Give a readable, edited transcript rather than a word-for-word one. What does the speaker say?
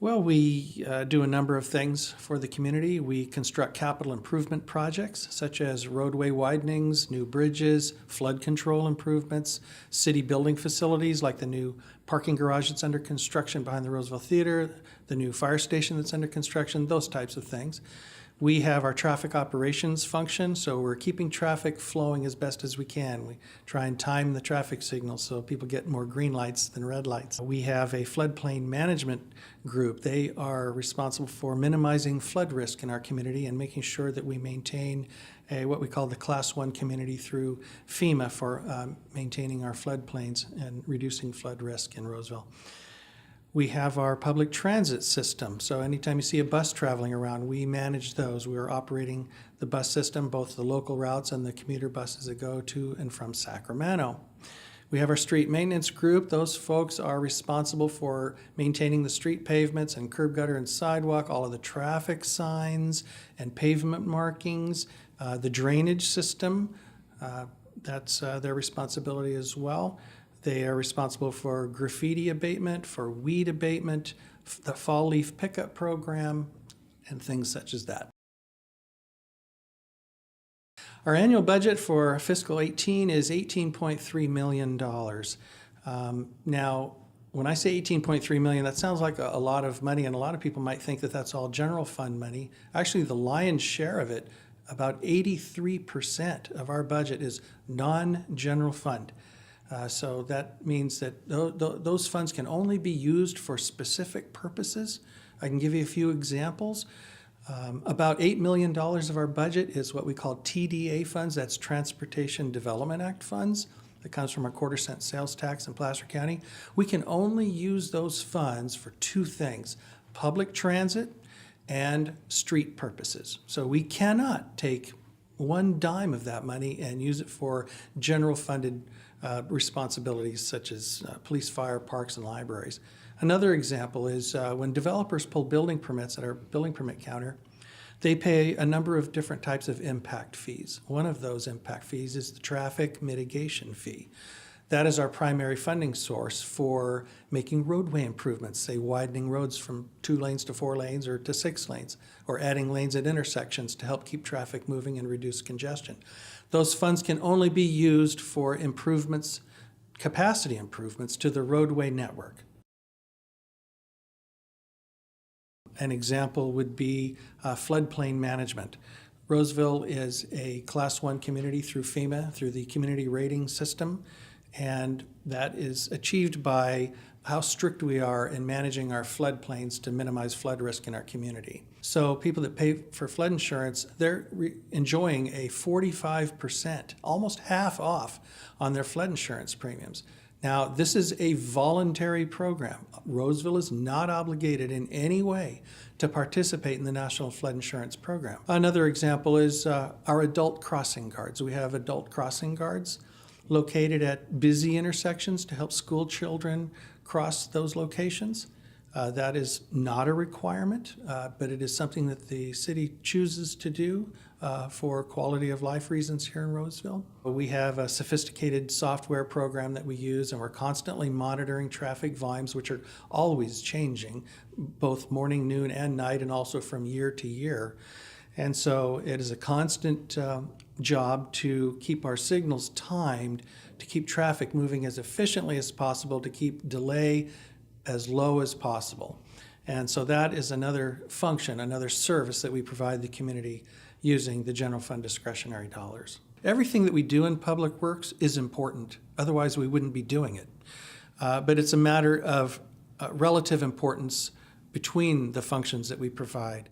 Well, we do a number of things for the community. We construct capital improvement projects such as roadway widenings, new bridges, flood control improvements, city building facilities like the new parking garage that's under construction behind the Roseville Theater, the new fire station that's under construction, those types of things. We have our traffic operations function, so we're keeping traffic flowing as best as we can. We try and time the traffic signals so people get more green lights than red lights. We have a floodplain management group. They are responsible for minimizing flood risk in our community and making sure that we maintain what we call the Class 1 community through FEMA for maintaining our floodplains and reducing flood risk in Roseville. We have our public transit system. So anytime you see a bus traveling around, we manage those. We are operating the bus system, both the local routes and the commuter buses that go to and from Sacramento. We have our street maintenance group. Those folks are responsible for maintaining the street pavements and curb gutter and sidewalk, all of the traffic signs and pavement markings, the drainage system. That's their responsibility as well. They are responsible for graffiti abatement, for weed abatement, the fall leaf pickup program, and things such as that. Our annual budget for fiscal 18 is $18.3 million. Now, when I say $18.3 million, that sounds like a lot of money, and a lot of people might think that that's all general fund money. Actually, the lion's share of it, about 83% of our budget, is non-general fund. So that means that those funds can only be used for specific purposes. I can give you a few examples. About $8 million of our budget is what we call TDA funds, that's Transportation Development Act funds. That comes from our quarter-cent sales tax in Placer County. We can only use those funds for two things: public transit and street purposes. So we cannot take one dime of that money and use it for general funded responsibilities such as police, fire, parks, and libraries. Another example is when developers pull building permits at our building permit counter, they pay a number of different types of impact fees. One of those impact fees is the traffic mitigation fee. That is our primary funding source for making roadway improvements, say widening roads from 2 lanes to 4 lanes or to 6 lanes, or adding lanes at intersections to help keep traffic moving and reduce congestion. Those funds can only be used for improvements, capacity improvements to the roadway network. An example would be floodplain management. Roseville is a Class 1 community through FEMA, through the community rating system, and that is achieved by how strict we are in managing our floodplains to minimize flood risk in our community. So people that pay for flood insurance, they're enjoying a 45%, almost half off on their flood insurance premiums. Now, this is a voluntary program. Roseville is not obligated in any way to participate in the National Flood Insurance Program. Another example is our adult crossing guards. We have adult crossing guards located at busy intersections to help school children cross those locations. That is not a requirement, but it is something that the city chooses to do for quality of life reasons here in Roseville. We have a sophisticated software program that we use, and we're constantly monitoring traffic volumes, which are always changing, both morning, noon, and night, and also from year to year. And so it is a constant job to keep our signals timed, to keep traffic moving as efficiently as possible, to keep delay as low as possible. And so that is another function, another service that we provide the community using the general fund discretionary dollars. Everything that we do in public works is important, otherwise we wouldn't be doing it. But it's a matter of relative importance between the functions that we provide.